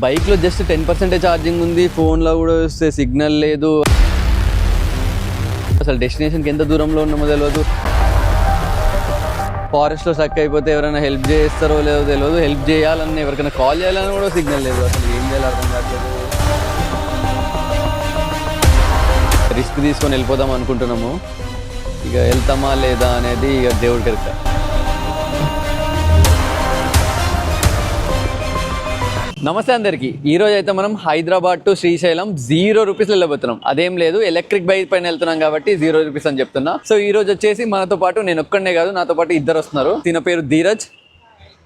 బైక్లో just 10% charging ఉంది, ఫోన్లో కూడా వస్తే సిగ్నల్ లేదు, అసలు డెస్టినేషన్కి ఎంత దూరంలో ఉన్నామో తెలియదు, ఫారెస్ట్లో స్టక్ అయిపోతే ఎవరైనా హెల్ప్ చేస్తారో లేదో తెలియదు, హెల్ప్ చేయాలని ఎవరికైనా కాల్ చేయాలని కూడా సిగ్నల్ లేదు, అసలు ఏం చేయాలి అర్థం కావట్లేదు. రిస్క్ తీసుకొని వెళ్ళిపోదాం అనుకుంటున్నాము, ఇక వెళ్తామా లేదా అనేది ఇక దేవుడి కరెక్ట్. నమస్తే అందరికి. ఈ రోజు అయితే మనం హైదరాబాద్ టు శ్రీశైలం 0 రూపీస్ వెళ్ళబోతున్నాం. అదేం లేదు, ఎలక్ట్రిక్ బైక్ పైన వెళ్తున్నాం కాబట్టి 0 రూపీస్ అని చెప్తున్నా. సో ఈ రోజు వచ్చేసి మనతో పాటు నేను ఒక్కడే కాదు, నాతో పాటు ఇద్దరు వస్తున్నారు. తిన పేరు ధీరజ్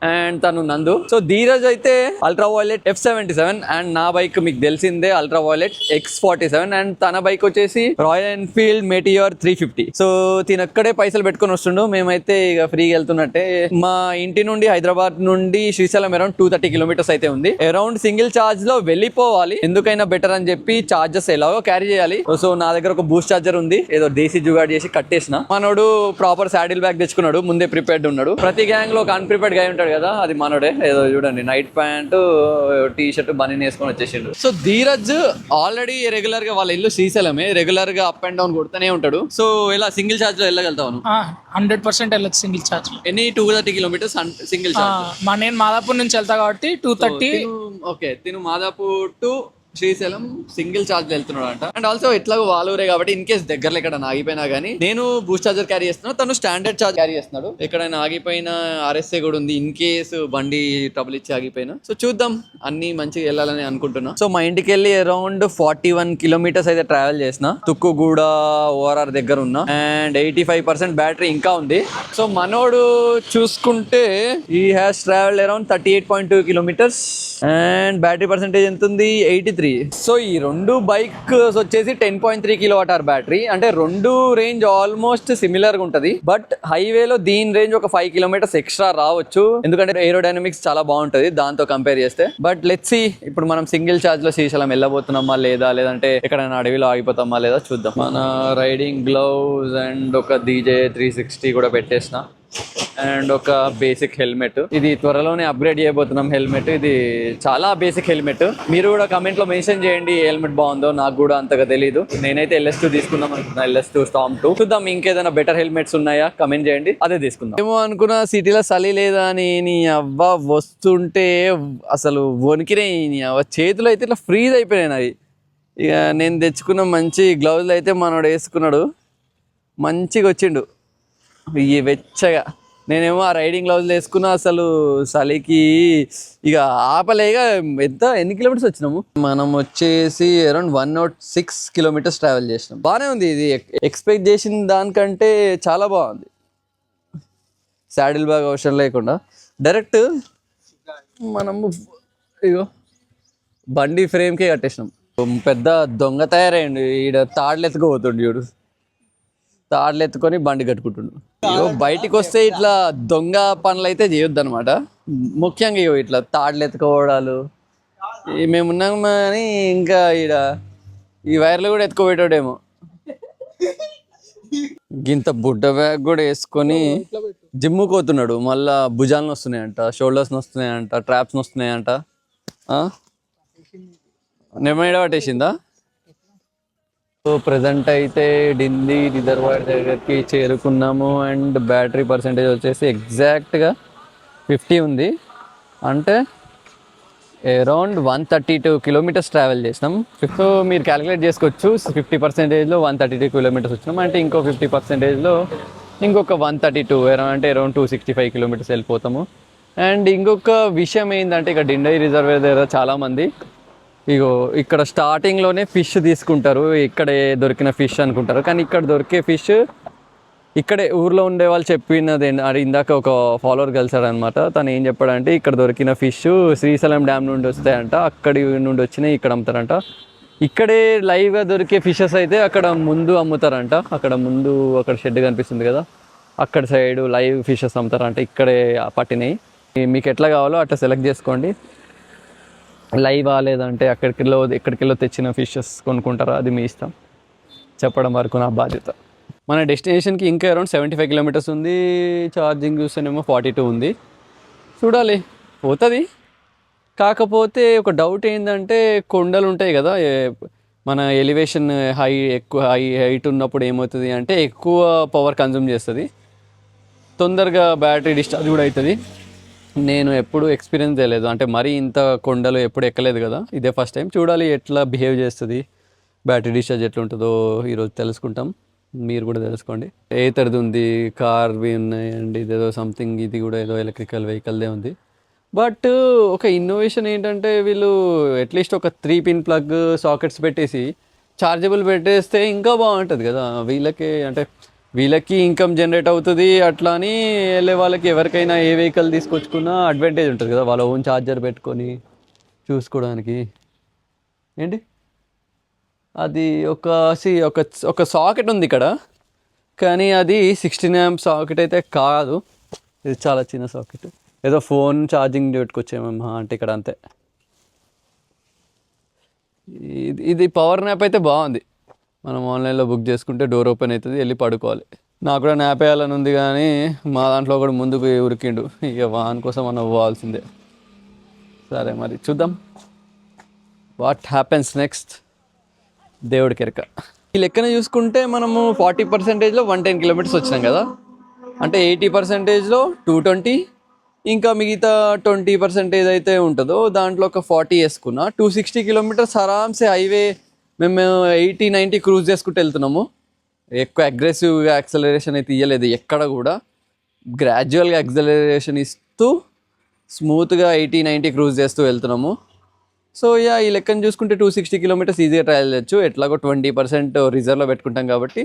అండ్ తను నందు. సో ధీరజ్ అయితే అల్ట్రా వైలెట్ F77 అండ్ నా బైక్ మీకు తెలిసిందే అల్ట్రా వైలెట్ X47 అండ్ తన బైక్ వచ్చేసి రాయల్ ఎన్ఫీల్డ్ మెటియోర్ 350. సో తినక్కడే పైసలు పెట్టుకొని వస్తుండు, మేమైతే ఇక ఫ్రీగా వెళ్తున్నట్టే. మా ఇంటి నుండి హైదరాబాద్ నుండి శ్రీశైలం అరౌండ్ 230 కిలోమీటర్స్ అయితే ఉంది. అరౌండ్ సింగిల్ ఛార్జ్ లో వెళ్ళిపోవాలి, ఎందుకైనా బెటర్ అని చెప్పి చార్జెస్ ఎలాగో క్యారీ చేయాలి. సో నా దగ్గర ఒక బూస్ట్ ఛార్జర్ ఉంది, ఏదో దేశీ జుగాడ్ చేసి కట్టేసిన. మనోడు ప్రాపర్ శాడిల్ బ్యాగ్ తెచ్చుకున్నాడు, ముందే ప్రిపేర్డ్ ఉన్నాడు. ప్రతి గ్యాంగ్ లో ఒక అన్ప్రిపేర్డ్ గా ఉంటాడు కదా, అది మనోడే. ఏదో చూడండి, నైట్ ప్యాంట్ టీ షర్ట్ బనీన్ వేసుకొని వచ్చేసిండు. సో ధీరజ్ ఆల్రెడీ రెగ్యులర్ గా వాళ్ళ ఇల్లు శ్రీశైలమే, రెగ్యులర్ గా అప్ అండ్ డౌన్ కొడుతూనే ఉంటాడు. సో ఇలా సింగిల్ ఛార్జ్ లో వెళ్ళగలుగుతాను? 100% వెళ్ళచ్చు సింగిల్ ఛార్జ్. ఎన్ని 230 కిలోమీటర్స్ సింగిల్ ఛార్జ్? నేను మాదాపూర్ నుంచి వెళ్తా కాబట్టి 230. ఓకే, తిను Madhapur to Srisailam single charge వెళ్తున్నాడు అంట. అండ్ ఆల్సో ఎట్లాగో వాళ్ళూరే కాబట్టి ఇన్ కేస్ దగ్గరలో ఎక్కడ ఆగిపోయినా కానీ నేను బూస్ట్ ఛార్జర్ క్యారీ చేస్తున్నాను, తను స్టాండర్డ్ ఛార్జ్ క్యారీ చేస్తున్నాడు. ఎక్కడైనా ఆగిపోయినా RSA కూడా ఉంది ఇన్ కేసు బండి ట్రబుల్ ఇచ్చి ఆగిపోయినా. సో చూద్దాం, అన్ని మంచిగా వెళ్ళాలని అనుకుంటున్నా. సో మా ఇంటికి వెళ్ళి అరౌండ్ 41 కిలోమీటర్స్ అయితే ట్రావెల్ చేసిన. తుక్కుగూడ ORR దగ్గర ఉన్నా అండ్ 85% బ్యాటరీ ఇంకా ఉంది. సో మనోడు చూసుకుంటే ఈ has travel around 38.2 kilometres and battery percentage ఎంత ఉంది? 83. సో ఈ రెండు బైక్ వచ్చేసి 10.3 kWh బ్యాటరీ, అంటే రెండు రేంజ్ ఆల్మోస్ట్ సిమిలర్ గా ఉంటది. బట్ హైవేలో దీని రేంజ్ ఒక 5 కిలోమీటర్స్ ఎక్స్ట్రా రావచ్చు, ఎందుకంటే ఏరోడైనమిక్స్ చాలా బాగుంటది దాంతో కంపేర్ చేస్తే. బట్ లెట్స్ సీ, ఇప్పుడు మనం సింగిల్ ఛార్జ్ లో శ్రీశైలం వెళ్ళబోతున్నామా లేదా, లేదంటే ఎక్కడైనా అడవిలో ఆగిపోతామా లేదా చూద్దాం. మన రైడింగ్ గ్లౌజ్ అండ్ ఒక DJ 360 కూడా పెట్టేసిన అండ్ ఒక బేసిక్ హెల్మెట్. ఇది త్వరలోనే అప్గ్రేడ్ చేయబోతున్నాం హెల్మెట్. ఇది చాలా బేసిక్ హెల్మెట్. మీరు కూడా కమెంట్ లో మెన్షన్ చేయండి ఏ హెల్మెట్ బాగుందో, నాకు కూడా అంతగా తెలీదు. నేనైతే LS2 తీసుకుందాం అనుకున్నా, LS2 Storm 2. చూద్దాం ఇంకేదైనా బెటర్ హెల్మెట్స్ ఉన్నాయా, కమెంట్ చేయండి, అదే తీసుకుందాం. ఏమో అనుకున్నా సిటీలో చలి లేదా అని, నీ అవ్వ వస్తుంటే అసలు వణికినే, చేతులు అయితే ఇట్లా ఫ్రీజ్ అయిపోయినాయి నావి. ఇక నేను తెచ్చుకున్న మంచి గ్లౌజులు అయితే మనోడు వేసుకున్నాడు, మంచిగా వచ్చిండు ఇవి వెచ్చగా. నేనేమో ఆ రైడింగ్ గ్లౌజులు వేసుకున్నా, అసలు చలికి ఇక ఆపలేక. ఎన్ని కిలోమీటర్స్ వచ్చినాము మనం? వచ్చేసి అరౌండ్ 106 కిలోమీటర్స్ ట్రావెల్ చేసినాం. బాగానే ఉంది, ఇది ఎక్స్పెక్ట్ చేసిన దానికంటే చాలా బాగుంది. శాడిల్ బ్యాగ్ అవసరం లేకుండా డైరెక్ట్ మనము ఇగో బండి ఫ్రేమ్కే కట్టేసినాం. పెద్ద దొంగ తయారైండు ఈడ, తాడులు ఎత్తుకుపోతుండు చూడు, తాడులు ఎత్తుకొని బండి కట్టుకుంటుండు. బయటికి వస్తే ఇట్లా దొంగ పనులు అయితే చేయొద్దు అనమాట. ముఖ్యంగా ఇట్లా తాడులు ఎత్తుకోవడాలు మేమున్నాం కానీ, ఇంకా ఈడ ఈ వైర్లు కూడా ఎత్తుకోబెట్టాడేమో. గింత బుడ్డ బ్యాగ్ కూడా వేసుకొని జిమ్ముకు పోతున్నాడు. మళ్ళా భుజాలను వస్తున్నాయంట, షోల్డర్స్ వస్తున్నాయంట, ట్రాప్స్ వస్తున్నాయంట. నెమ్మడి పట్టేసిందా? సో ప్రజెంట్ అయితే డిండి రిజర్వాయర్ దగ్గరికి చేరుకున్నాము అండ్ బ్యాటరీ పర్సెంటేజ్ వచ్చేసి ఎగ్జాక్ట్గా 50 ఉంది. అంటే అరౌండ్ 132 కిలోమీటర్స్ ట్రావెల్ చేసినాం. సో మీరు క్యాలిక్యులేట్ చేసుకోవచ్చు, 50%లో 132 కిలోమీటర్స్ వచ్చినాం అంటే ఇంకో 50%లో ఇంకొక 132, అంటే అరౌండ్ 265 కిలోమీటర్స్ వెళ్ళిపోతాము. అండ్ ఇంకొక విషయం ఏంటంటే, ఇక డిండి రిజర్వాయర్ దగ్గర చాలామంది ఇగో ఇక్కడ స్టార్టింగ్లోనే ఫిష్ తీసుకుంటారు, ఇక్కడే దొరికిన ఫిష్ అనుకుంటారు. కానీ ఇక్కడ దొరికే ఫిష్ ఇక్కడే ఊర్లో ఉండే వాళ్ళు చెప్పినది. అది ఇందాక ఒక ఫాలోవర్ కలిసాడనమాట. తను ఏం చెప్పాడంటే, ఇక్కడ దొరికిన ఫిష్ శ్రీశైలం డ్యామ్ నుండి వస్తాయంట, అక్కడి నుండి వచ్చినాయి ఇక్కడ అమ్ముతారంట. ఇక్కడే లైవ్గా దొరికే ఫిషెస్ అయితే అక్కడ ముందు అమ్ముతారంట. అక్కడ ముందు అక్కడ షెడ్ కనిపిస్తుంది కదా, అక్కడ సైడ్ లైవ్ ఫిషెస్ అమ్ముతారంట, ఇక్కడే పట్టినాయి. మీకు ఎట్లా కావాలో అట్లా సెలెక్ట్ చేసుకోండి, లైవా లేదంటే ఎక్కడికెళ్ళో తెచ్చిన ఫిషెస్ కొనుక్కుంటారా, అది మీ ఇష్టం. చెప్పడం వరకు నా బాధ్యత. మన డెస్టినేషన్కి ఇంకా అరౌండ్ 75 కిలోమీటర్స్ ఉంది. ఛార్జింగ్ చూస్తేనేమో 42 ఉంది. చూడాలి, పోతుంది కాకపోతే ఒక డౌట్ ఏంటంటే కొండలు ఉంటాయి కదా, మన ఎలివేషన్ ఎక్కువ హైట్ ఉన్నప్పుడు ఏమవుతుంది అంటే ఎక్కువ పవర్ కన్జ్యూమ్ చేస్తుంది, తొందరగా బ్యాటరీ డిశ్చార్జ్ కూడా అవుతుంది. నేను ఎప్పుడు ఎక్స్పీరియన్స్ చేయలేదు, అంటే మరీ ఇంత కొండలు ఎప్పుడు ఎక్కలేదు కదా, ఇదే ఫస్ట్ టైం. చూడాలి ఎట్లా బిహేవ్ చేస్తుంది, బ్యాటరీ డిశ్చార్జ్ ఎట్లా ఉంటుందో ఈరోజు తెలుసుకుంటాం. మీరు కూడా తెలుసుకోండి. ఏతర్ది ఉంది, కార్వి ఉన్నాయండి, ఇదేదో సంథింగ్, ఇది కూడా ఏదో ఎలక్ట్రికల్ వెహికల్దే ఉంది. బట్ ఒక ఇన్నోవేషన్ ఏంటంటే వీళ్ళు అట్లీస్ట్ ఒక 3 పిన్ ప్లగ్ సాకెట్స్ పెట్టేసి చార్జబుల్ పెట్టేస్తే ఇంకా బాగుంటుంది కదా. వీళ్ళకి ఇన్కమ్ జనరేట్ అవుతుంది, అట్లా అని వెళ్ళే వాళ్ళకి ఎవరికైనా ఏ వెహికల్ తీసుకొచ్చుకున్నా అడ్వాంటేజ్ ఉంటుంది కదా, వాళ్ళ ఓన్ ఛార్జర్ పెట్టుకొని చూసుకోవడానికి. ఏంటి అది ఒక సాకెట్ ఉంది ఇక్కడ, కానీ అది 16 amp సాకెట్ అయితే కాదు, ఇది చాలా చిన్న సాకెట్. ఏదో ఫోన్ ఛార్జింగ్ పెట్టుకొచ్చేమమ్మా అంటే ఇక్కడ అంతే. ఇది పవర్ న్యాప్ అయితే బాగుంది, మనం ఆన్లైన్లో బుక్ చేసుకుంటే డోర్ ఓపెన్ అవుతుంది, వెళ్ళి పడుకోవాలి. నాకు కూడా న్యాప్ వేయాలని ఉంది, కానీ మా దాంట్లో కూడా ముందుకు ఉరికిండు, ఇక వాన్ కోసం మనం పోవాల్సిందే. సరే మరి చూద్దాం వాట్ హ్యాపెన్స్ నెక్స్ట్, దేవుడికి ఎరక. ఈ లెక్కన చూసుకుంటే మనము 40%లో 110 kilometers వచ్చినాం కదా, అంటే 80%లో 220, ఇంకా మిగతా 20% అయితే ఉంటుందో దాంట్లో ఒక 40 వేసుకున్నా 260 kilometers ఆరామ్సే హైవే మేము 80-90 క్రూజ్ చేసుకుంటూ వెళ్తున్నాము. ఎక్కువ అగ్రెసివ్గా యాక్సలరేషన్ అయితే ఇవ్వలేదు ఎక్కడ కూడా, గ్రాడ్యువల్గా యాక్సలరేషన్ ఇస్తూ స్మూత్గా 80-90 క్రూజ్ చేస్తూ వెళ్తున్నాము. సో ఈ లెక్కను చూసుకుంటే 260 kilometers ఈజీగా ట్రావెల్ చేయొచ్చు. ఎట్లాగో 20% రిజర్వ్లో పెట్టుకుంటాం కాబట్టి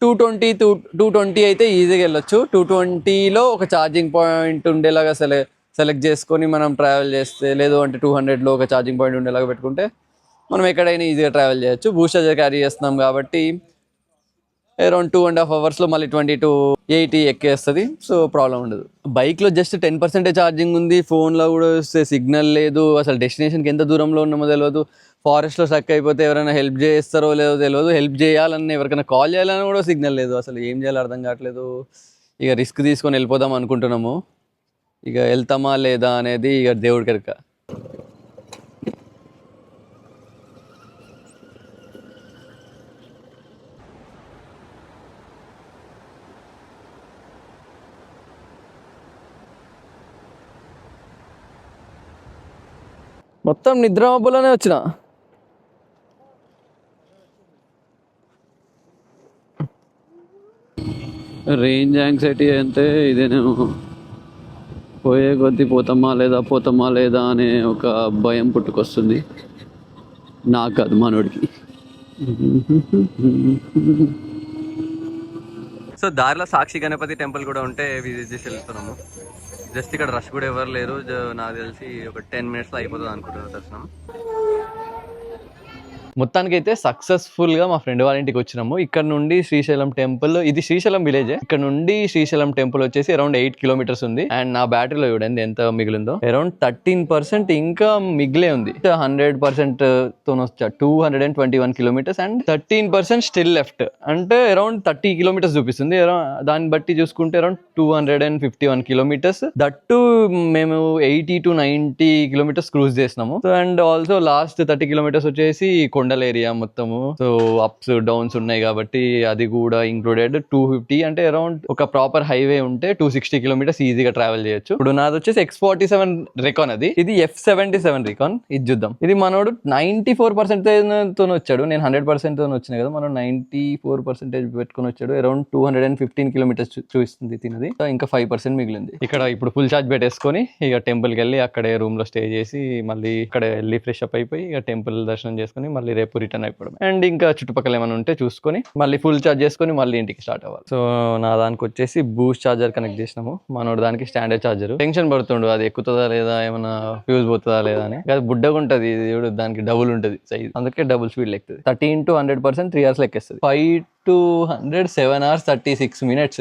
220 అయితే ఈజీగా వెళ్ళొచ్చు. 220లో ఒక ఛార్జింగ్ పాయింట్ ఉండేలాగా సెలెక్ట్ చేసుకొని మనం ట్రావెల్ చేస్తే, లేదు అంటే 200లో ఒక ఛార్జింగ్ పాయింట్ ఉండేలాగా పెట్టుకుంటే మనం ఎక్కడైనా ఈజీగా ట్రావెల్ చేయొచ్చు. బూస్ట్ ఛార్జర్ క్యారీ చేస్తున్నాం కాబట్టి అరౌండ్ 2.5 hours మళ్ళీ 20 to 80 ఎక్కేస్తుంది, సో ప్రాబ్లం ఉండదు. బైక్లో జస్ట్ 10% ఛార్జింగ్ ఉంది, ఫోన్లో కూడా వస్తే సిగ్నల్ లేదు, అసలు డెస్టినేషన్కి ఎంత దూరంలో ఉన్నామో తెలియదు, ఫారెస్ట్లో స్టక్ అయిపోతే ఎవరైనా హెల్ప్ చేస్తారో లేదో తెలియదు, హెల్ప్ చేయాలని ఎవరికైనా కాల్ చేయాలని కూడా సిగ్నల్ లేదు, అసలు ఏం చేయాలో అర్థం కావట్లేదు. ఇక రిస్క్ తీసుకొని వెళ్ళిపోదాం అనుకుంటున్నాము, ఇక వెళ్తామా లేదా అనేది ఇక దేవుడికి ఎరుక. మొత్తం నిద్ర మబ్బులోనే వచ్చిన. రేంజ్ యాంగ్జైటీ అంటే ఇదేనేమో, పోయే కొద్దీ పోతామా లేదా అనే ఒక భయం పుట్టుకొస్తుంది నాకు కాదు, మనోడికి. సో దారిలో సాక్షి గణపతి టెంపుల్ కూడా ఉంటే విజిట్ చేసి వెళ్తున్నాము. జస్ట్ ఇక్కడ రష్ కూడా ఎవరు లేరు, నాకు తెలిసి ఒక 10 minutes అయిపోతుంది అనుకుంటున్నాను దర్శనం. మొత్తానికి అయితే సక్సెస్ఫుల్గా మా ఫ్రెండ్ వాళ్ళ ఇంటికి వచ్చినాము. ఇక్కడ నుండి శ్రీశైలం టెంపుల్, ఇది శ్రీశైలం విలేజ్, ఇక్కడ నుండి శ్రీశైలం టెంపుల్ వచ్చేసి అరౌండ్ 8 kilometers ఉంది. అండ్ నా బ్యాటరీలో చూడండి ఎంత మిగిలిందో, అరౌండ్ 13% ఇంకా మిగిలే ఉంది. 100% తో 221 kilometers అండ్ 13% స్టిల్ లెఫ్ట్, అంటే అరౌండ్ 30 kilometers చూపిస్తుంది. దాన్ని బట్టి చూసుకుంటే అరౌండ్ 251 kilometers, దట్టు మేము 80 to 90 kilometers క్రూజ్ చేసినాము. అండ్ ఆల్సో లాస్ట్ 30 kilometers వచ్చేసి కొండల ఏరియా మొత్తము, సో అప్స్ డౌన్స్ ఉన్నాయి కాబట్టి అది కూడా ఇంక్లూడెడ్. 250 అంటే అరౌండ్ ఒక ప్రాపర్ హైవే ఉంటే 260 kilometers ఈజీగా ట్రావెల్ చేయొచ్చు. ఇప్పుడు నాది వచ్చేసి X47 రికాన్, ఇది F77 రికాన్. ఇది చూద్దాం, ఇది మనోడు 94% తో వచ్చాడు, నేను 100% తో వచ్చినా కదా, మనం 94% పెట్టుకుని వచ్చాడు. అరౌండ్ 215 kilometers చూపిస్తుంది తినది, ఇంకా 5% మిగిలింది. ఇక్కడ ఇప్పుడు ఫుల్ ఛార్జ్ పెట్టేసుకొని ఇక టెంపుల్కి వెళ్ళి అక్కడే రూమ్ లో స్టే చేసి మళ్ళీ ఇక్కడ వెళ్ళి ఫ్రెష్ అప్ అయిపోయి ఇక టెంపుల్ దర్శనం చేసుకుని మళ్ళీ రేపు రిటర్న్ అయిపోవడం. అండ్ ఇంకా చుట్టుపక్కల ఏమైనా ఉంటే చూసుకొని మళ్ళీ ఫుల్ ఛార్జ్ చేసుకొని మళ్ళీ ఇంటికి స్టార్ట్ అవ్వాలి. సో నా దానికి వచ్చేసి బూస్ట్ ఛార్జర్ కనెక్ట్ చేసినాము, మనోడు దానికి స్టాండర్డ్ ఛార్జర్. టెన్షన్ పడుతుండు అది ఎక్కుతుందా లేదా, ఏమైనా ఫ్యూజ్ పోతుందా లేదా అని. అది బుడ్డగా ఉంటుంది, దానికి డబుల్ ఉంటుంది సైజ్, అందుకే డబుల్ స్పీడ్ లెక్కుతుంది. 30 to 100% 3 hours లెక్కేస్తుంది. 5 to 100 7 hours 36 minutes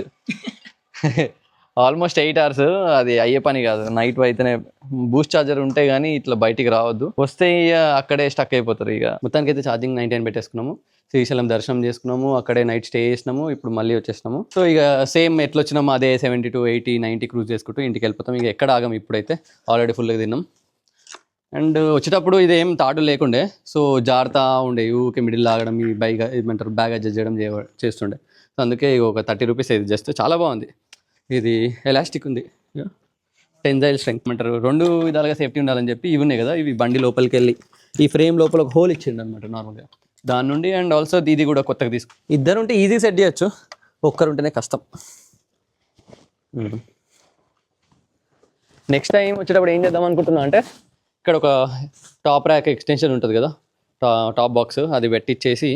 almost 8 hours. అది అయ్యే పని కాదు, నైట్ అయితేనే బూస్ట్ ఛార్జర్ ఉంటే గానీ ఇట్లా బయటికి రావద్దు, వస్తే ఇక అక్కడే స్టక్ అయిపోతారు. ఇక మొత్తానికి అయితే ఛార్జింగ్ 99 పెట్టేసుకున్నాము, శ్రీశైలం దర్శనం చేసుకున్నాము, అక్కడే నైట్ స్టే చేసినాము, ఇప్పుడు మళ్ళీ వచ్చేసినాము. సో ఇక సేమ్ ఎట్లా వచ్చినాము అదే 70 to 80 90 క్రూజ్ చేసుకుంటూ ఇంటికి వెళ్ళిపోతాం. ఇక ఎక్కడ ఆగం, ఇప్పుడైతే ఆల్రెడీ ఫుల్గా తిన్నాం. అండ్ వచ్చేటప్పుడు ఇదేం తాడు లేకుండే, సో జాగ్రత్త ఉండే, ఊకే మిడిల్ లాగడం, ఈ బైక్ ఏమంటారు బ్యాగ్ అడ్జస్ట్ చేయడం చేస్తుండే. సో అందుకే ఒక 30 రూపీస్ ఇది జస్ట్, చాలా బాగుంది. ఇది ఎలాస్టిక్ ఉంది, టెన్జైల్ స్ట్రెంగ్త్ అంటారు. 2 విధాలుగా సేఫ్టీ ఉండాలని చెప్పి ఇవి ఉన్నాయి కదా, ఇవి బండి లోపలికి వెళ్ళి ఈ ఫ్రేమ్ లోపల ఒక హోల్ ఇచ్చిండు అనమాట నార్మల్గా దాని నుండి. అండ్ ఆల్సో ఇది కూడా కొత్తగా ఇద్దరు ఉంటే ఈజీ సెట్ చేయొచ్చు, ఒక్కరుంటేనే కష్టం. నెక్స్ట్ టైం వచ్చేటప్పుడు ఏం చేద్దాం అనుకుంటున్నా అంటే, ఇక్కడ ఒక టాప్ ర్యాక్ ఎక్స్టెన్షన్ ఉంటుంది కదా, టాప్ బాక్స్, అది పెట్టించేసి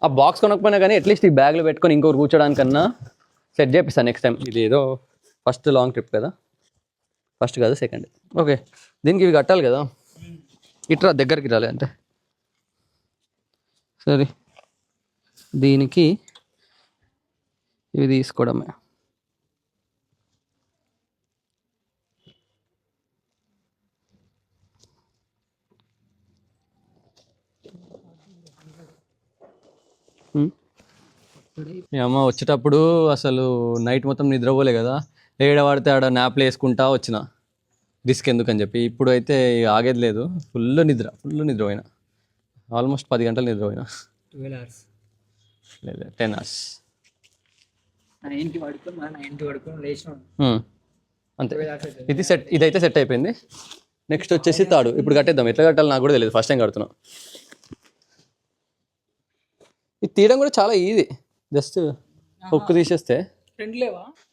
ఆ బాక్స్ కొనకపోయినా కానీ అట్లీస్ట్ ఈ బ్యాగ్లో పెట్టుకొని ఇంకొకరు కూర్చోడానికన్నా సెట్ చేపిస్తాను నెక్స్ట్ టైం. ఇది ఏదో ఫస్ట్ లాంగ్ ట్రిప్ కదా, ఫస్ట్ కాదు సెకండ్. ఓకే, దీనికి ఇవి కట్టాలి కదా, ఇట్లా దగ్గరికి రాలే అంటే సరే, దీనికి ఇవి తీసుకోవడమే. మీ అమ్మ వచ్చేటప్పుడు అసలు నైట్ మొత్తం నిద్రపోలే కదా, ఏడవాడితే ఆడ నాప్లు వేసుకుంటా వచ్చిన, రిస్క్ ఎందుకని చెప్పి. ఇప్పుడు అయితే ఆగేది లేదు, ఫుల్ నిద్రపోయినా, ఆల్మోస్ట్ 10 గంటలు నిద్రపోయినా. 12 hours. లేదు 10 hours 9కి పడుకున్నా, 9కి పడుకుని లేచినాం. అంతే. ఇది సెట్, ఇదైతే సెట్ అయిపోయింది. నెక్స్ట్ వచ్చేసి తాడు ఇప్పుడు కట్టేద్దాం. ఎట్లా కట్టాలి నాకు కూడా తెలియదు, ఫస్ట్ టైం కడుతున్నాం. ఇది తీయడం కూడా చాలా ఈజీ, జస్ట్ హుక్ తీసేస్తే.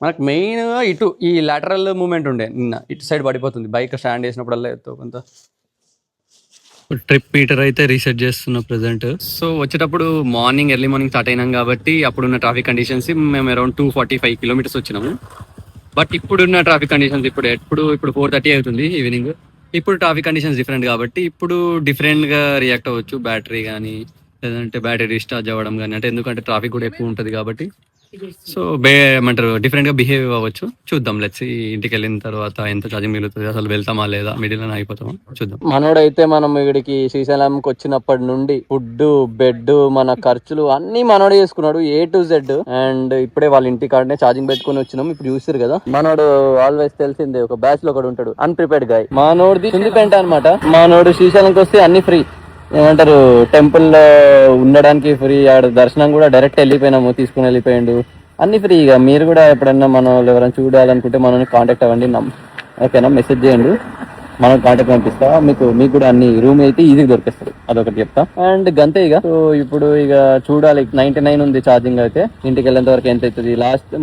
మనకు మెయిన్గా ఇటు ఈ లాటరల్ మూమెంట్ ఉండే, నిన్న ఇటు సైడ్ పడిపోతుంది బైక్ స్టాండ్ చేసినప్పుడల్లా ఎంతో కొంత. ట్రిప్ మీటర్ అయితే రీసెట్ చేస్తున్నా ప్రెసెంట్. సో వచ్చేటప్పుడు ఎర్లీ మార్నింగ్ స్టార్ట్ అయినాం కాబట్టి అప్పుడున్న ట్రాఫిక్ కండిషన్స్ మేము అరౌండ్ 245 కిలోమీటర్స్ వచ్చినాము. బట్ ఇప్పుడున్న ట్రాఫిక్ కండిషన్స్ ఇప్పుడు 4:30 అవుతుంది ఈవినింగ్. ఇప్పుడు ట్రాఫిక్ కండిషన్స్ డిఫరెంట్ కాబట్టి ఇప్పుడు డిఫరెంట్గా రియాక్ట్ అవ్వచ్చు, బ్యాటరీ కానీ లేదంటే బ్యాటరీ డిశ్చార్జ్ అవ్వడం కానీ, అంటే ఎందుకంటే ట్రాఫిక్ కూడా ఎక్కువ ఉంటుంది కాబట్టి. సో ఏమంటారు డిఫరెంట్గా బిహేవ్ అవ్వచ్చు, చూద్దాం. లెట్స్ ఇంటికి వెళ్ళిన తర్వాత ఎంత ఛార్జింగ్ మిగులుతుంది, అసలు వెళ్తామా లేదా, మిడిల్ అని అయిపోతామా చూద్దాం. మనోడైతే మనం ఇక్కడికి శ్రీశైలంకి వచ్చినప్పటి నుండి ఫుడ్, బెడ్, మన ఖర్చులు అన్ని మనోడే చేసుకున్నాడు A to Z. అండ్ ఇప్పుడే వాళ్ళ ఇంటి కాడనే ఛార్జింగ్ పెట్టుకుని వచ్చినాం. ఇప్పుడు చూసారు కదా, మనోడు ఆల్వేస్ తెలిసిందే ఒక బ్యాచ్ లో ఒకడు ఉంటాడు, అన్ప్రిపేర్డ్ గాయ్. మనోడిది చుందిపెంట అనమాట. మనోడు శ్రీశైలంకి వస్తే అన్ని ఫ్రీ, ఏమంటారు టెంపుల్ లో ఉండడానికి ఫ్రీ, ఆడ దర్శనం కూడా డైరెక్ట్ వెళ్ళిపోయినాము, తీసుకుని వెళ్ళిపోయిండు, అన్ని ఫ్రీ. ఇక మీరు కూడా ఎప్పుడన్నా మన వాళ్ళు ఎవరైనా చూడాలనుకుంటే మనల్ని కాంటాక్ట్ అవ్వండి, ఓకేనా, మెసేజ్ చేయండి, మనం కాంటాక్ట్ పంపిస్తా. మీకు కూడా అన్ని రూమ్ అయితే ఈజీగా దొరికిస్తుంది, అదొకటి చెప్తా. అండ్ గంతే ఇక. సో ఇప్పుడు ఇక చూడాలి, 99 ఉంది ఛార్జింగ్ అయితే. ఇంటికి వెళ్ళేంత వరకు ఎంత అవుతుంది. లాస్ట్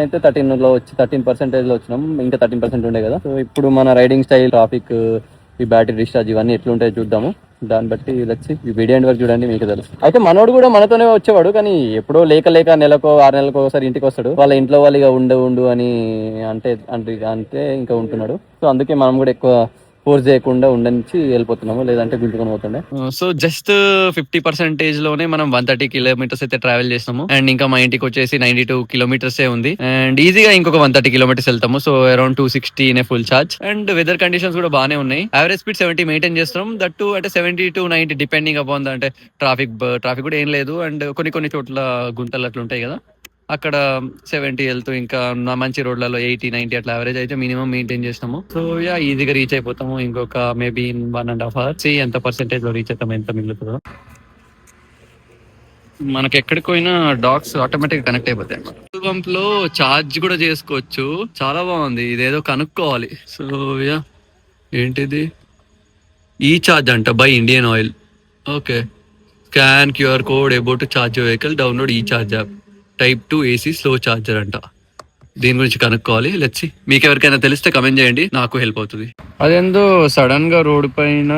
అయితే 13 లో వచ్చి 13% లో వచ్చినాం, ఇంకా 13% ఉండే కదా. సో ఇప్పుడు మన రైడింగ్ స్టైల్, ట్రాఫిక్, ఈ బ్యాటరీ డిశ్చార్జ్ ఇవన్నీ ఎట్లుంటాయో చూద్దాము. దాన్ని బట్టి వచ్చి ఈ వీడియో ఎండ్ వరకు చూడండి, మీకు తెలుసు. అయితే మనోడు కూడా మనతోనే వచ్చేవాడు, కానీ ఎప్పుడో లేక నెలకో 6 నెలలకు ఒకసారి ఇంటికి వస్తాడు. వాళ్ళ ఇంట్లో వాళ్ళు ఇక ఉండు అని అంటే ఇంకా ఉంటున్నాడు. సో అందుకే మనం కూడా ఎక్కువ ఫోర్స్ చేయకుండా ఉండనిచ్చి వెళ్ళిపోతున్నాము, లేదంటే గుంజుకొని పోతుండే. సో జస్ట్ 50% లోనే మనం 130 కిలోమీటర్స్ అయితే ట్రావెల్ చేసినాము. అండ్ ఇంకా మా ఇంటికి వచ్చేసి 92 కిలోమీటర్స్ ఉంది. అండ్ ఈజీగా ఇంకొక 130 కిలోమీటర్స్ వెళ్తాము. So around 260 full charge. And weather conditions కూడా బాగానే ఉన్నాయి. యావరేజ్ స్పీడ్ 70 మెయింటైన్ చేస్తున్నాం. దట్ టు అంటే 70 to 90 డిపెండింగ్ అపాన్ అంటే ట్రాఫిక్ కూడా ఏం లేదు. అండ్ కొన్ని చోట్ల గుంతలు అట్లా ఉంటాయి కదా, అక్కడ 70 వెళ్తూ, ఇంకా మంచి రోడ్లలో 80-90 అట్లా యావరేజ్ అయితే మినిమం మెయింటైన్ చేస్తాము. సో ఈజీగా రీచ్ అయిపోతాము. ఇంకొక మేబీ 1.5 hours ఎంత పర్సెంటేజ్ లో రీచ్ అవుతాము, ఎంత మిగులుతుందో. మనకి ఎక్కడికి పోయినా డాగ్స్ ఆటోమేటిక్ కనెక్ట్ అయిపోతాయి. పెట్రోల్ పంప్ లో చార్జ్ కూడా చేసుకోవచ్చు, చాలా బాగుంది. ఇదేదో కనుక్కోవాలి. సో ఏంటిది, ఈ చార్జ్ అంట by Indian oil. Okay, scan QR code about to charge vehicle, download E charge app, type 2 AC slow charger అంట. దీని గురించి కనుక్కోవాలి. లెట్స్ మీకు ఎవరికైనా తెలిస్తే కమెంట్ చేయండి, నాకు హెల్ప్ అవుతుంది. అదేందో సడన్ గా రోడ్ పైన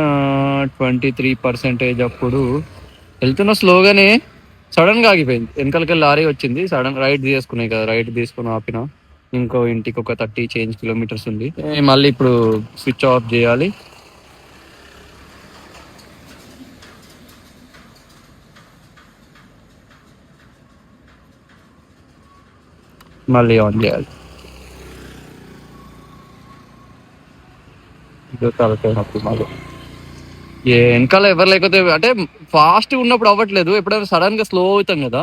23% అప్పుడు వెళ్తున్న స్లోగానే సడన్ గా ఆగిపోయింది. వెనకాలకి లారీ వచ్చింది, సడన్ రైట్ తీసుకున్నాయి కదా, రైట్ తీసుకుని ఆపిన. ఇంకో ఇంటికి ఒక 30 చేంజ్ కిలోమీటర్స్ ఉంది. మళ్ళీ ఇప్పుడు స్విచ్ ఆఫ్ చేయాలి. మళ్ళీ ఆన్ చేయాలి. వెనకాల ఎవరు లేకపోతే, అంటే ఫాస్ట్ ఉన్నప్పుడు అవ్వట్లేదు. ఎప్పుడైనా సడన్ గా స్లో అవుతాం కదా,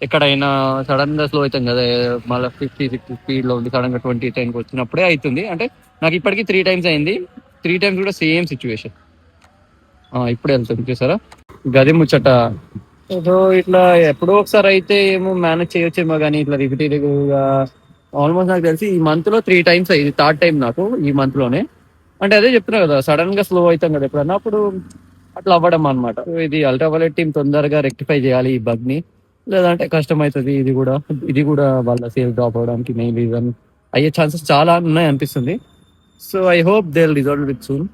ఎక్కడైనా సడన్ గా స్లో అవుతాం కదా, మళ్ళీ 50-60 స్పీడ్ లో ఉంది, సడన్ గా 20-10 వచ్చినప్పుడే అవుతుంది. అంటే నాకు ఇప్పటికీ 3 times అయింది. 3 times కూడా సేమ్ సిచ్యువేషన్. ఇప్పుడు వెళ్తుంది చూసారా, గది ముచ్చట. ఏదో ఇట్లా ఎప్పుడో ఒకసారి అయితే ఏమో మేనేజ్ చేయొచ్చేమో, కానీ ఇట్లా రిపీటెడ్ గా ఆల్మోస్ట్ నాకు తెలిసి ఈ మంత్ లో 3 times అయ్యింది. 3rd time నాకు ఈ మంత్ లోనే. అంటే అదే చెప్తున్నా కదా, సడన్ గా స్లో అవుతాం కదా ఎప్పుడన్నా, అప్పుడు అట్లా అవ్వడం అనమాట. ఇది అల్ట్రావైలెట్ టీమ్ తొందరగా రెక్టిఫై చేయాలి ఈ బగ్ ని, లేదంటే కష్టం అవుతుంది. ఇది కూడా వాళ్ళ సేల్ డ్రాప్ అవడానికి మెయిన్ రీజన్ అయ్యే ఛాన్సెస్ చాలా ఉన్నాయి అనిపిస్తుంది. So I hope they will resolve it soon.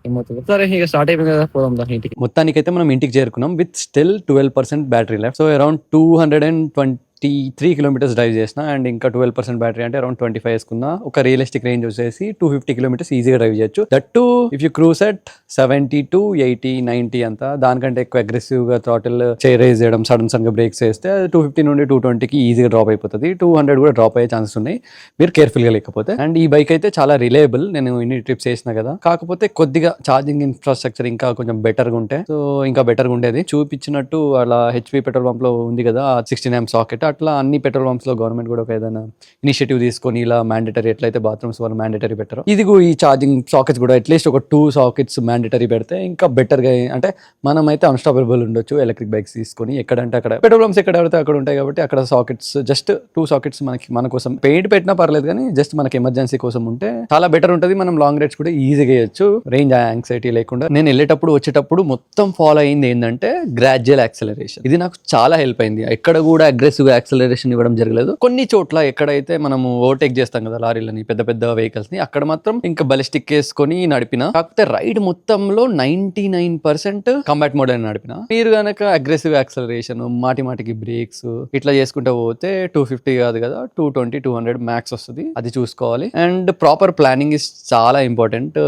ఏమవుతుందో సరే, ఇక స్టార్ట్ అయిపోయింది కదా, పోదాం దా ఇంటికి. మొత్తానికైతే మనం ఇంటికి చేరుకున్నాం with still 12% battery left. So around 223 kilometres drive చేసిన, అండ్ ఇంకా 12% బ్యాటరీ అంటే అరౌండ్ 25 వేసుకున్నా. ఒక రియలిస్టిక్ రేంజ్ వచ్చేసి 250 కిలోమీటర్స్ ఈజీగా డ్రైవ్ చేయొచ్చు. That to if you cruise at 70 to 80, 90 అంతా. దానికంటే ఎక్కువ అగ్రెసివ్ గా థ్రాటిల్ రేజ్ చేయడం, సడన్ గా బ్రేక్స్ వేస్తే 250 నుండి 220కి ఈజీగా డ్రాప్ అయిపోతుంది. 200 కూడా డ్రాప్ అయ్యే ఛాన్సెస్ ఉన్నాయి మీరు కేర్ఫుల్ గా లేకపోతే. అండ్ ఈ బైక్ అయితే చాలా రిలయబుల్. నేను ఇన్ని ట్రిప్స్ చేసిన కదా, కాకపోతే కొద్దిగా ఛార్జింగ్ ఇన్ఫ్రాస్ట్రక్చర్ ఇంకా కొంచెం బెటర్ గా ఉంటే సో ఇంకా బెటర్ గా ఉండేది. చూపించినట్టు అలా హెచ్పి పెట్రోల్ పంప్ లో ఉంది కదా 16 amp సాకెట్, అట్లా అన్ని పెట్రోల్ పంప్స్ లో గవర్నమెంట్ కూడా ఒక ఏదైనా ఇనిషియేటివ్ తీసుకొని ఇలా మ్యాండేటరీ, ఎట్లయితే బాత్రూమ్స్ వాళ్ళు మ్యాండేటరీ పెట్టారో ఇది ఈ ఛార్జింగ్ సాకెట్స్ కూడా అట్లీస్ట్ ఒక 2 సాకెట్స్ మ్యాండేటరీ పెడితే ఇంకా బెటర్ గా, అంటే మనమైతే అన్స్టాపబుల్ ఉండొచ్చు ఎలక్ట్రిక్ బైక్స్ తీసుకొని. ఎక్కడంటే అక్కడ పెట్రోల్ పంప్స్ ఎక్కడ పడితే అక్కడ ఉంటాయి కాబట్టి అక్కడ సాకెట్స్ జస్ట్ 2 సాకెట్స్ మన కోసం పెయింట్ పెట్టినా పర్లేదు, కానీ జస్ట్ మనకి ఎమర్జెన్సీ కోసం ఉంటే చాలా బెటర్ ఉంటుంది. మనం లాంగ్ రైడ్స్ కూడా ఈజీగా చేయొచ్చు రేంజ్ యాంగ్జైటీ లేకుండా. నేను వెళ్ళేటప్పుడు వచ్చేటప్పుడు మొత్తం ఫాలో అయింది ఏంటంటే గ్రాడ్యువల్ యాక్సలరేషన్. ఇది నాకు చాలా హెల్ప్ అయింది. ఎక్కడ కూడా అగ్రెసివ్ యాక్సలరేషన్ ఇవ్వడం జరగలేదు. కొన్ని చోట్ల ఎక్కడైతే మనము ఓవర్టేక్ చేస్తాం కదా లారీలని, పెద్ద పెద్ద వెహికల్స్ ని, అక్కడ మాత్రం ఇంకా బలిస్టిక్ వేసుకొని నడిపిన. కాకపోతే రైడ్ మొత్తంలో 99% కంబాట్ మోడ్ అని నడిపిన. మీరు గనక అగ్రెసివ్ యాక్సలరేషన్, మాటికి బ్రేక్స్ ఇట్లా చేసుకుంటూ పోతే 250 కాదు కదా 220, 200 మ్యాక్స్ వస్తుంది. అది చూసుకోవాలి. అండ్ ప్రాపర్ ప్లానింగ్ ఇస్ చాలా ఇంపార్టెంట్.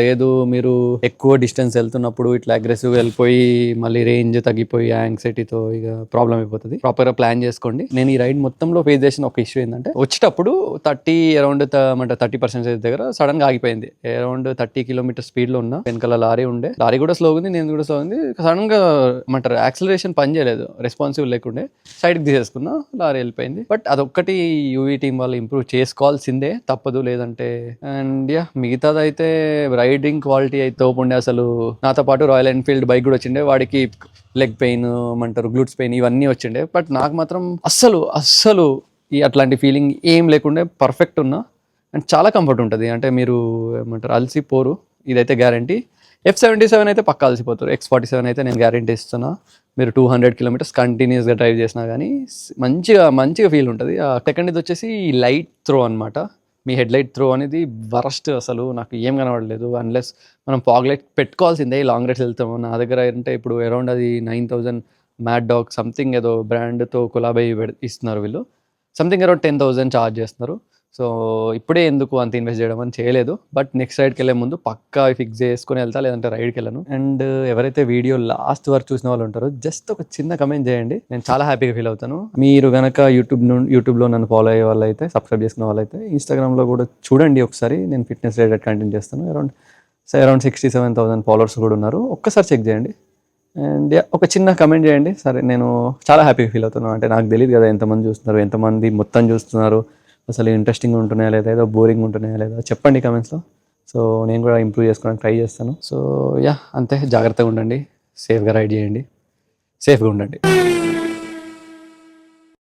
లేదు మీరు ఎక్కువ డిస్టెన్స్ వెళ్తున్నప్పుడు ఇట్లా అగ్రెసివ్ వెళ్ళిపోయి మళ్ళీ రేంజ్ తగ్గిపోయి యాంగ్జైటీతో ఇక ప్రాబ్లం అయిపోతుంది. ప్రాపర్ గా ప్లాన్ చేసుకోండి. నేను ఈ రైడ్ మొత్తంలో ఫేస్ చేసిన ఒక ఇష్యూ ఏంటంటే, వచ్చేటప్పుడు 30% దగ్గర సడన్ గా ఆగిపోయింది. అరౌండ్ 30 కిలోమీటర్ స్పీడ్ లో ఉన్న వెనకాల లారీ ఉండే, లారీ కూడా స్లో ఉంది, నేను కూడా స్లో ఉంది. సడన్ గా ఏమంటారు యాక్సిలరేషన్ పని చేయలేదు, రెస్పాన్సివ్ లేకుండే సైడ్ కి తీసేసుకున్నా, లారీ వెళ్ళిపోయింది. బట్ అదొక్కటి యూవీ టీం వాళ్ళు ఇంప్రూవ్ చేసుకోవాల్సిందే, తప్పదు. లేదంటే అండ్ మిగతాదైతే రైడింగ్ క్వాలిటీ అయితే తోపుండే. అసలు నాతో పాటు రాయల్ ఎన్ఫీల్డ్ బైక్ కూడా వచ్చిండే, వాడికి లెగ్ పెయిన్ ఏమంటారు గ్లూట్స్ పెయిన్ ఇవన్నీ వచ్చిండే. బట్ నాకు మాత్రం అస్సలు ఈ అట్లాంటి ఫీలింగ్ ఏం లేకుండే, పర్ఫెక్ట్ ఉన్నా. అండ్ చాలా కంఫర్ట్ ఉంటుంది. అంటే మీరు ఏమంటారు అలసిపోరు, ఇదైతే గ్యారంటీ. F77 అయితే పక్కా అలసిపోతారు. X47 అయితే నేను గ్యారంటీ ఇస్తున్నా. మీరు 200 కిలోమీటర్స్ కంటిన్యూస్గా డ్రైవ్ చేసినా కానీ మంచిగా ఫీల్ ఉంటుంది. సెకండ్ ఇది వచ్చేసి లైట్ త్రో అనమాట. మీ హెడ్ లైట్ త్రో అనేది వరస్ట్. అసలు నాకు ఏం కనబడలేదు. అన్లెస్ మనం ఫాగ్ లైట్ పెట్టుకోవాల్సిందే లాంగ్ రైడ్స్ వెళ్తాము. నా దగ్గర అంటే ఇప్పుడు అరౌండ్ అది 9000 మ్యాడ్ డాగ్ సంథింగ్ ఏదో బ్రాండ్తో కొలాబ్ అయ్యి ఇస్తున్నారు వీళ్ళు. సంథింగ్ అరౌండ్ 10,000 ఛార్జ్ చేస్తున్నారు. సో ఇప్పుడే ఎందుకు అంత ఇన్వెస్ట్ చేయడం అని చేయలేదు. బట్ నెక్స్ట్ రైడ్కి వెళ్ళే ముందు పక్కా ఫిక్స్ చేసుకుని వెళ్తా, లేదంటే రైడ్కి వెళ్ళను. అండ్ ఎవరైతే వీడియో లాస్ట్ వరకు చూసిన వాళ్ళు ఉంటారో జస్ట్ ఒక చిన్న కమెంట్ చేయండి, నేను చాలా హ్యాపీగా ఫీల్ అవుతాను. మీరు కనుక యూట్యూబ్లో నన్ను ఫాలో అయ్యే వాళ్ళైతే, సబ్స్క్రైబ్ చేసుకున్న వాళ్ళైతే, ఇన్స్టాగ్రామ్లో కూడా చూడండి ఒకసారి. నేను ఫిట్నెస్ రిలేటెడ్ కంటెంట్ చేస్తాను. అరౌండ్ 67,000 ఫాలోవర్స్ కూడా ఉన్నారు. ఒక్కసారి చెక్ చేయండి. అండ్ ఒక చిన్న కమెంట్ చేయండి. సరే, నేను చాలా హ్యాపీగా ఫీల్ అవుతున్నాను. అంటే నాకు తెలియదు కదా ఎంతమంది చూస్తున్నారు, ఎంతమంది మొత్తం చూస్తున్నారు, అసలు ఇంట్రెస్టింగ్ ఉంటున్నాయా లేదా, ఏదో బోరింగ్ ఉంటున్నాయా లేదా చెప్పండి కమెంట్స్లో. సో నేను కూడా ఇంప్రూవ్ చేసుకోవడానికి ట్రై చేస్తాను. సో అంతే, జాగ్రత్తగా ఉండండి, సేఫ్గా రైడ్ చేయండి, సేఫ్గా ఉండండి.